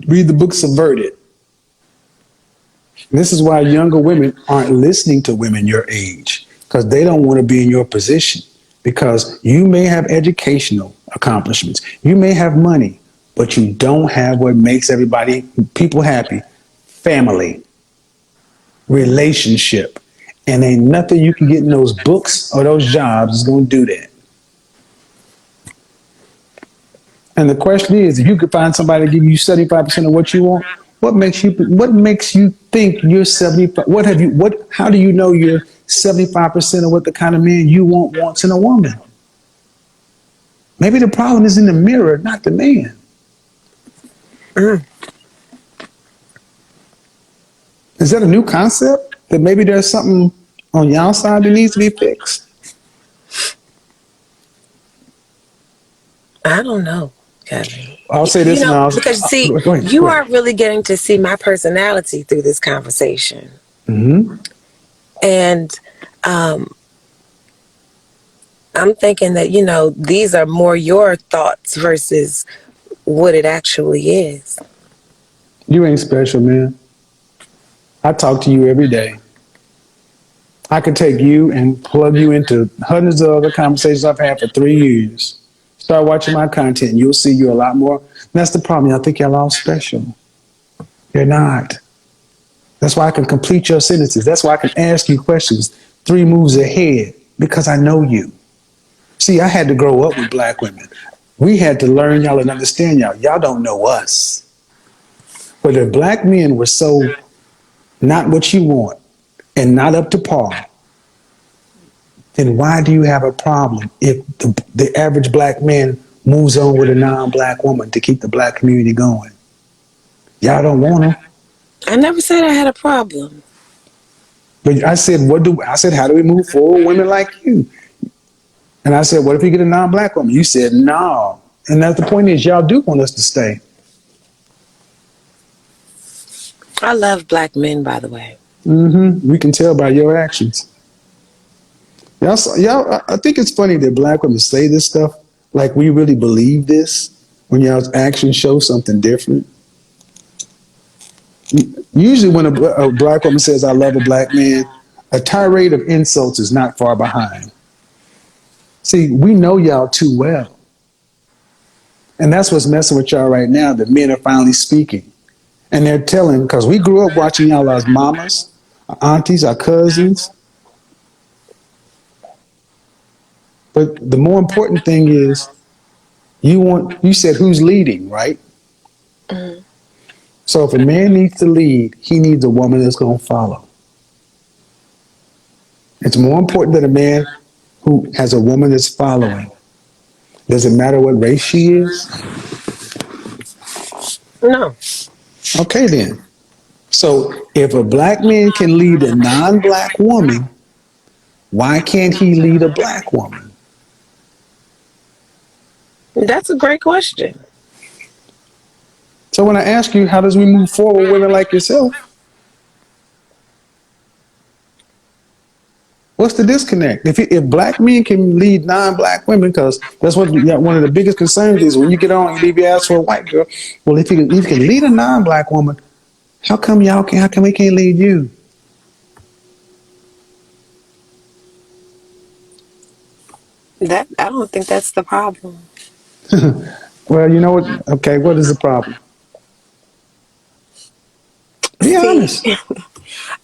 Read the book Subverted. This is why younger women aren't listening to women your age, because they don't want to be in your position. Because you may have educational accomplishments, you may have money, but you don't have what makes people happy: family, relationship. And ain't nothing you can get in those books or those jobs is going to do that. And the question is, if you could find somebody to give you 75% of what you want, what makes you think you're 75? How do you know you're 75% of what the kind of man you wants in a woman? Maybe the problem is in the mirror, not the man. Is that a new concept? That maybe there's something on y'all side that needs to be fixed? I don't know, Kevin. I'll say this now. Because see, go ahead. you aren't really getting to see my personality through this conversation. Mm-hmm. And I'm thinking that, these are more your thoughts versus what it actually is. You ain't special, man. I talk to you every day. I could take you and plug you into hundreds of other conversations I've had for 3 years. Start watching my content and you'll see you're a lot more. And that's the problem. Y'all think y'all all special. You're not. That's why I can complete your sentences. That's why I can ask you questions 3 moves ahead, because I know you. See, I had to grow up with black women. We had to learn y'all and understand y'all. Y'all don't know us. But if black men were so not what you want and not up to par, then why do you have a problem if the average black man moves on with a non-black woman to keep the black community going? Y'all don't want them. I never said I had a problem. But I said, how do we move forward with women like you? And I said, what if you get a non-black woman? You said, no. And that's the point is, y'all do want us to stay. I love black men, by the way. Mm-hmm. We can tell by your actions. Y'all, I think it's funny that black women say this stuff like we really believe this. when y'all's actions show something different. Usually when a black woman says, I love a black man, a tirade of insults is not far behind. See, we know y'all too well. And that's what's messing with y'all right now. The men are finally speaking. And they're telling, because we grew up watching y'all as mamas, our aunties, our cousins. But the more important thing is, you said who's leading, right? Mhm. So if a man needs to lead, he needs a woman that's going to follow. It's more important that a man who has a woman that's following. Does it matter what race she is? No. Okay, then. So if a black man can lead a non-black woman, why can't he lead a black woman? That's a great question. So when I ask you, how does we move forward with women like yourself? What's the disconnect? If black men can lead non-black women, because that's what one of the biggest concerns is when you get on, you leave your ass for a white girl. Well, if you can lead a non-black woman, how come we can't lead you? That I don't think that's the problem. Well, you know what? Okay, what is the problem? Be See, honest.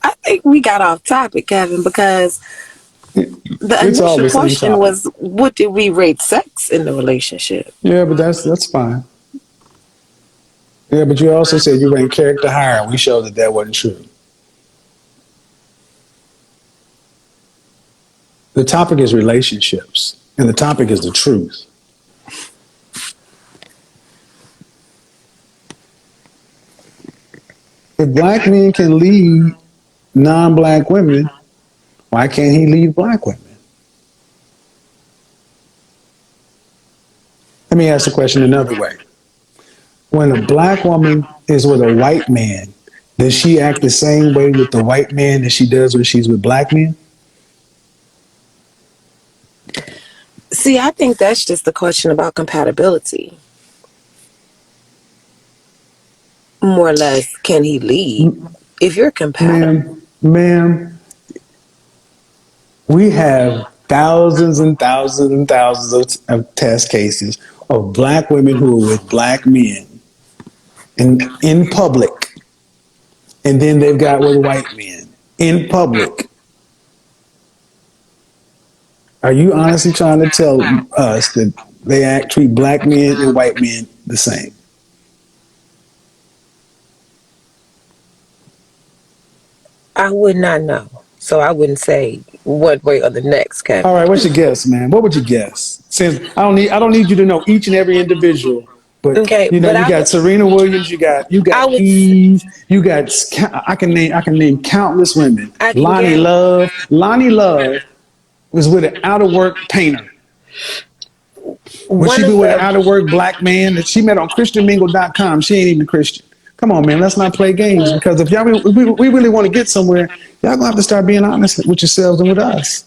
I think we got off topic, Kevin, because the It's all initial the same question topic. was, what did we rate sex in the relationship? Yeah, but that's fine. Yeah, but you also said you rank character higher, and we showed that that wasn't true. The topic is relationships, and the topic is the truth. If black men can lead non-black women, why can't he lead black women? Let me ask the question another way. When a black woman is with a white man, does she act the same way with the white man as she does when she's with black men? See, I think that's just a question about compatibility. More or less, can he lead? If you're compatible. Ma'am, we have thousands and thousands and thousands of test cases of black women who are with black men in public, and then they've got with white men in public. Are you honestly trying to tell us that treat black men and white men the same? I would not know. So I wouldn't say one way or the next, All Kevin. right, what's your guess, man? What would you guess? Since I don't need you to know each and every individual, but Okay, you know, but you got Serena Williams, you I got would, Eve, you got I can name countless women. I can Lonnie Love was with an out of work painter. Would one she be of with an the, out of work black man that she met on ChristianMingle.com? She ain't even Christian. Come on, man, let's not play games, because if we really want to get somewhere, y'all gonna have to start being honest with yourselves and with us.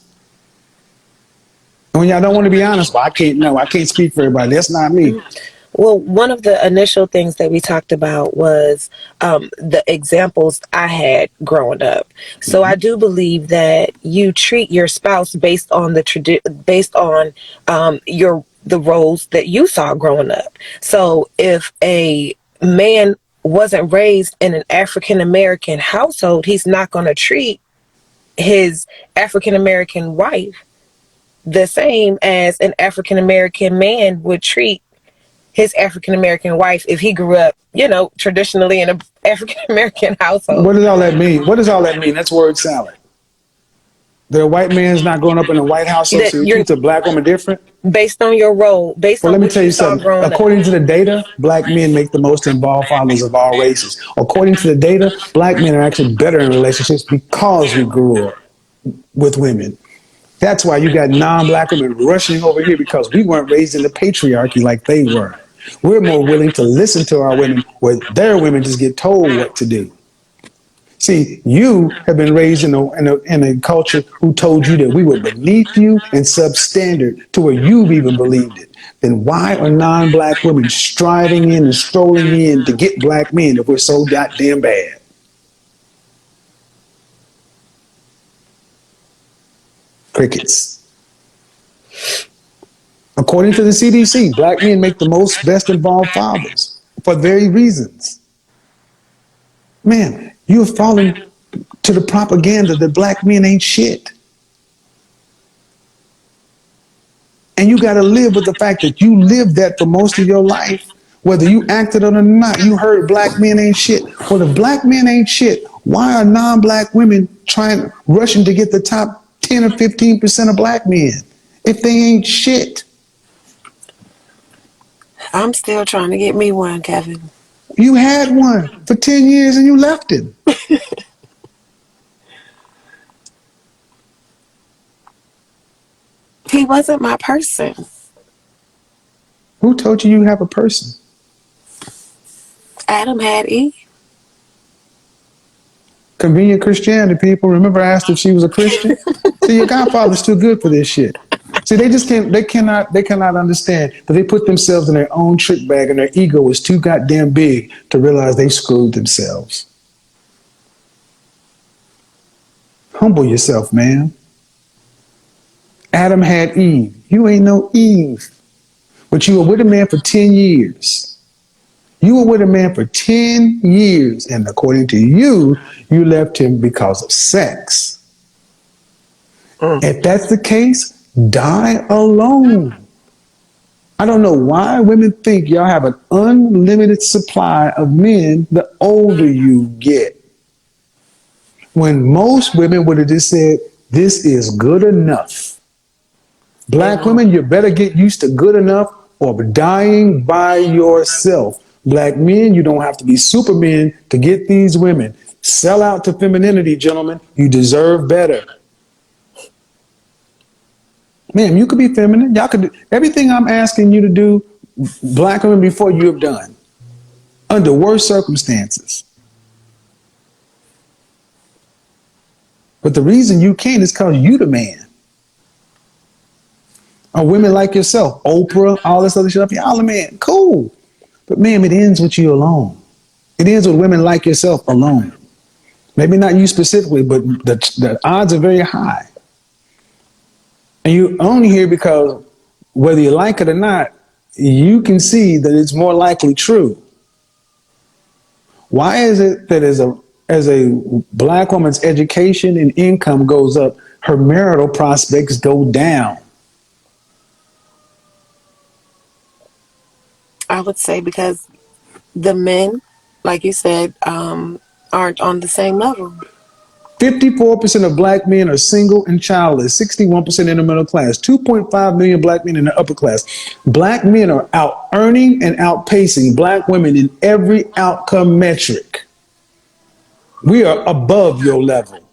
And when y'all don't want to be honest, well, I can't speak for everybody. That's not me. well, one of the initial things that we talked about was the examples I had growing up. So I do believe that you treat your spouse based on based on the roles that you saw growing up. So if a man wasn't raised in an African American household, he's not going to treat his African American wife the same as an African American man would treat his African American wife if he grew up, traditionally in an African American household. What does all that mean? What does all that mean? That's word salad. The white man's not growing up in a white household, That so he you're treats a black woman different. based on your role, based Well, on let me what tell you you saw something. growing up. According to the data, black men make the most involved fathers of all races. According to the data, black men are actually better in relationships because we grew up with women. That's why you got non-black women rushing over here, because we weren't raised in the patriarchy like they were. We're more willing to listen to our women where their women just get told what to do. See, you have been raised in a culture who told you that we were beneath you and substandard to where you've even believed it. then why are non-black women striving in and strolling in to get black men if we're so goddamn bad? Crickets. According to the CDC, black men make the most best involved fathers for very reasons. Man, you have fallen to the propaganda that black men ain't shit. And you got to live with the fact that you lived that for most of your life. Whether you acted on it or not, you heard black men ain't shit. Well, if black men ain't shit, why are non-black women rushing to get the top 10 or 15% of black men if they ain't shit? I'm still trying to get me one, Kevin. You had one for 10 years and you left him. He wasn't my person. Who told you you have a person? Adam had Eve. Convenient Christianity people. Remember I asked if she was a Christian? See, your godfather's too good for this shit. See, they cannot understand that they put themselves in their own trick bag and their ego is too goddamn big to realize they screwed themselves. Humble yourself, man. Adam had Eve. You ain't no Eve. But you were with a man for 10 years. You were with a man for 10 years, and according to you, you left him because of sex. If that's the case, die alone. I don't know why women think y'all have an unlimited supply of men the older you get. When most women would have just said, this is good enough. Black women, you better get used to good enough or dying by yourself. Black men, you don't have to be supermen to get these women. Sell out to femininity, gentlemen. You deserve better. Ma'am, you could be feminine. Y'all could do everything I'm asking you to do, black women, before you have done. Under worse circumstances. But the reason you can't is because you the man. Or women like yourself, Oprah, all this other shit up here, all the man, cool. But ma'am, it ends with you alone. It ends with women like yourself alone. Maybe not you specifically, but the odds are very high. And you only hear because whether you like it or not, you can see that it's more likely true. Why is it that as a black woman's education and income goes up, her marital prospects go down? I would say because the men, like you said, aren't on the same level. 54% of black men are single and childless, 61% in the middle class, 2.5 million black men in the upper class. Black men are out earning and outpacing black women in every outcome metric. We are above your level.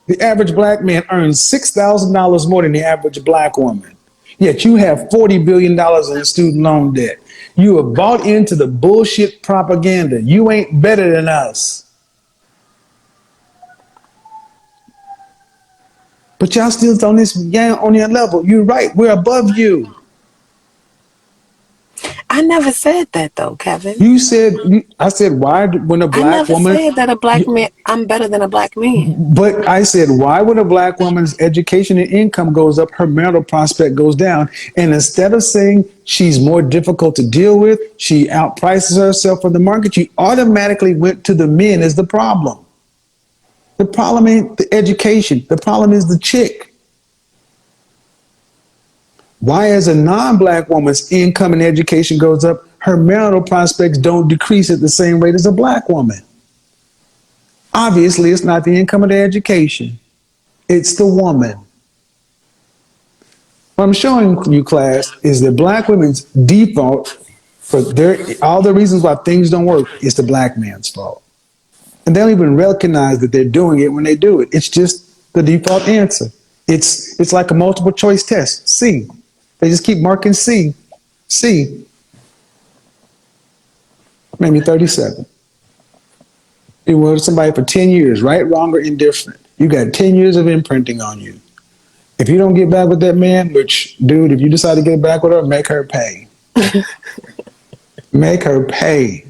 The average black man earns $6,000 more than the average black woman. Yet you have $40 billion in student loan debt. You have bought into the bullshit propaganda. You ain't better than us. But y'all still on this on your level. You're right. We're above you. I never said that though, Kevin. You said, I said, why when a black woman... I never said that a black man, I'm better than a black man. But I said, why when a black woman's education and income goes up, her marital prospect goes down? And instead of saying she's more difficult to deal with, she outprices herself for the market, you automatically went to the men as the problem. The problem ain't the education. The problem is the chick. Why, as a non-black woman's income and education goes up, her marital prospects don't decrease at the same rate as a black woman? Obviously, it's not the income or the education. It's the woman. What I'm showing you, class, is that black women's default for all the reasons why things don't work is the black man's fault. And they don't even recognize that they're doing it when they do it. It's just the default answer. It's like a multiple choice test. C. They just keep marking C. C. Maybe 37. You were with somebody for 10 years, right, wrong, or indifferent. You got 10 years of imprinting on you. If you don't get back with that man, which, dude, if you decide to get back with her, make her pay. Make her pay.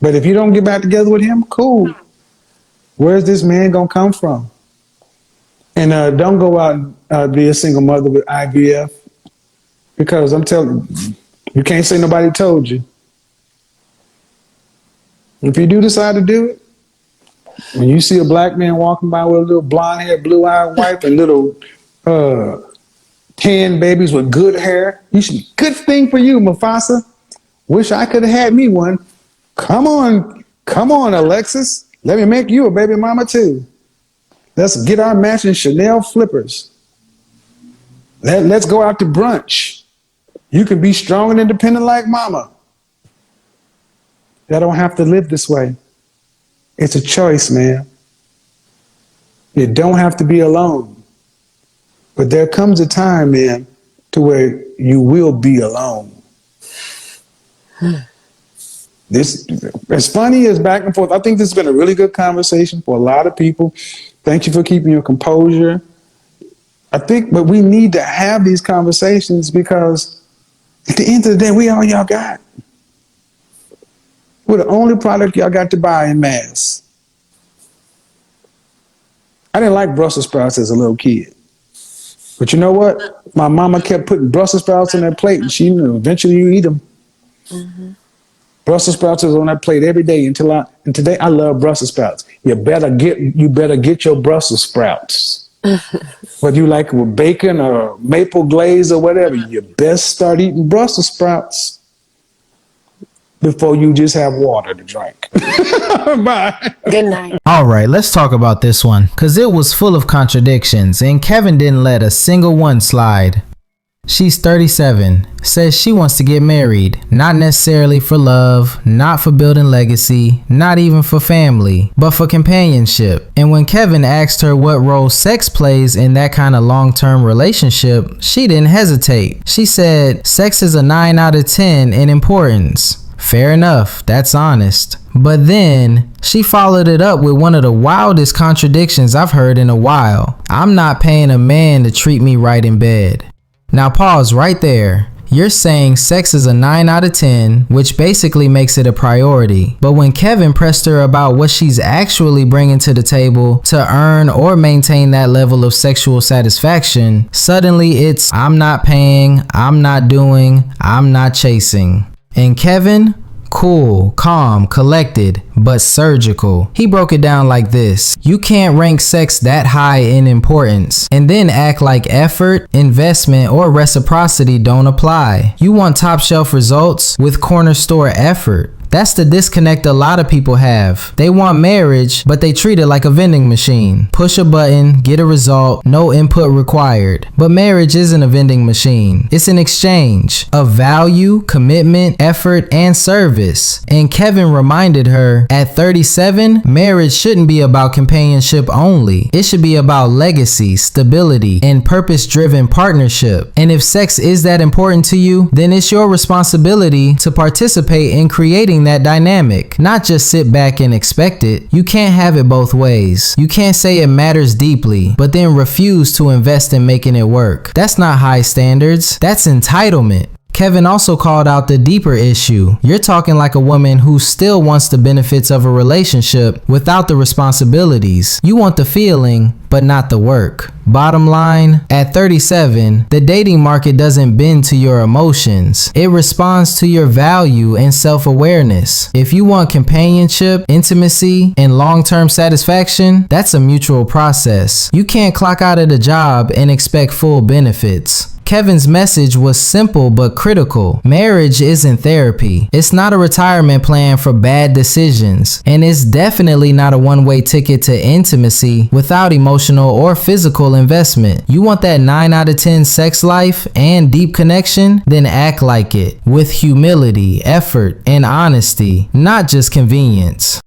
But if you don't get back together with him, cool. Where's this man gonna come from? And don't go out and be a single mother with IVF, because I'm telling you can't say nobody told you. If you do decide to do it, when you see a black man walking by with a little blonde-haired, blue-eyed wife and little tan babies with good hair, you should, good thing for you, Mufasa. Wish I could have had me one. Come on, Alexis. Let me make you a baby mama too. Let's get our matching Chanel flippers. Let's go out to brunch. You can be strong and independent like mama. I don't have to live this way. It's a choice, man. You don't have to be alone. But there comes a time, man, to where you will be alone. This, as funny as back and forth, I think this has been a really good conversation for a lot of people. Thank you for keeping your composure. I think, but we need to have these conversations because at the end of the day, we all y'all got. We're the only product y'all got to buy in mass. I didn't like Brussels sprouts as a little kid. But you know what? My mama kept putting Brussels sprouts on that plate, and she knew eventually you eat them. Mm-hmm. Brussels sprouts is on that plate every day and today I love Brussels sprouts. You better get your Brussels sprouts. Whether you like it with bacon or maple glaze or whatever, you best start eating Brussels sprouts before you just have water to drink. Bye. Good night. All right, let's talk about this one, because it was full of contradictions and Kevin didn't let a single one slide. She's 37, says she wants to get married, not necessarily for love, not for building legacy, not even for family, but for companionship. And when Kevin asked her what role sex plays in that kind of long-term relationship, she didn't hesitate. She said, sex is a 9 out of 10 in importance. Fair enough, that's honest. But then she followed it up with one of the wildest contradictions I've heard in a while. I'm not paying a man to treat me right in bed. Now pause right there. You're saying sex is a 9 out of 10, which basically makes it a priority. But when Kevin pressed her about what she's actually bringing to the table to earn or maintain that level of sexual satisfaction, suddenly it's I'm not paying, I'm not doing, I'm not chasing. And Kevin? Cool, calm, collected, but surgical. He broke it down like this. You can't rank sex that high in importance and then act like effort, investment, or reciprocity don't apply. You want top shelf results with corner store effort. That's the disconnect a lot of people have. They want marriage, but they treat it like a vending machine. Push a button, get a result, no input required. But marriage isn't a vending machine. It's an exchange of value, commitment, effort, and service. And Kevin reminded her, at 37, marriage shouldn't be about companionship only. It should be about legacy, stability, and purpose-driven partnership. And if sex is that important to you, then it's your responsibility to participate in creating that dynamic, not just sit back and expect it. You can't have it both ways. You can't say it matters deeply, but then refuse to invest in making it work. That's not high standards. That's entitlement. Kevin also called out the deeper issue. You're talking like a woman who still wants the benefits of a relationship without the responsibilities. You want the feeling, but not the work. Bottom line, at 37, the dating market doesn't bend to your emotions. It responds to your value and self-awareness. If you want companionship, intimacy, and long-term satisfaction, that's a mutual process. You can't clock out at a job and expect full benefits. Kevin's message was simple but critical. Marriage isn't therapy. It's not a retirement plan for bad decisions. And it's definitely not a one-way ticket to intimacy without emotional or physical investment. You want that 9 out of 10 sex life and deep connection? Then act like it. With humility, effort, and honesty, not just convenience.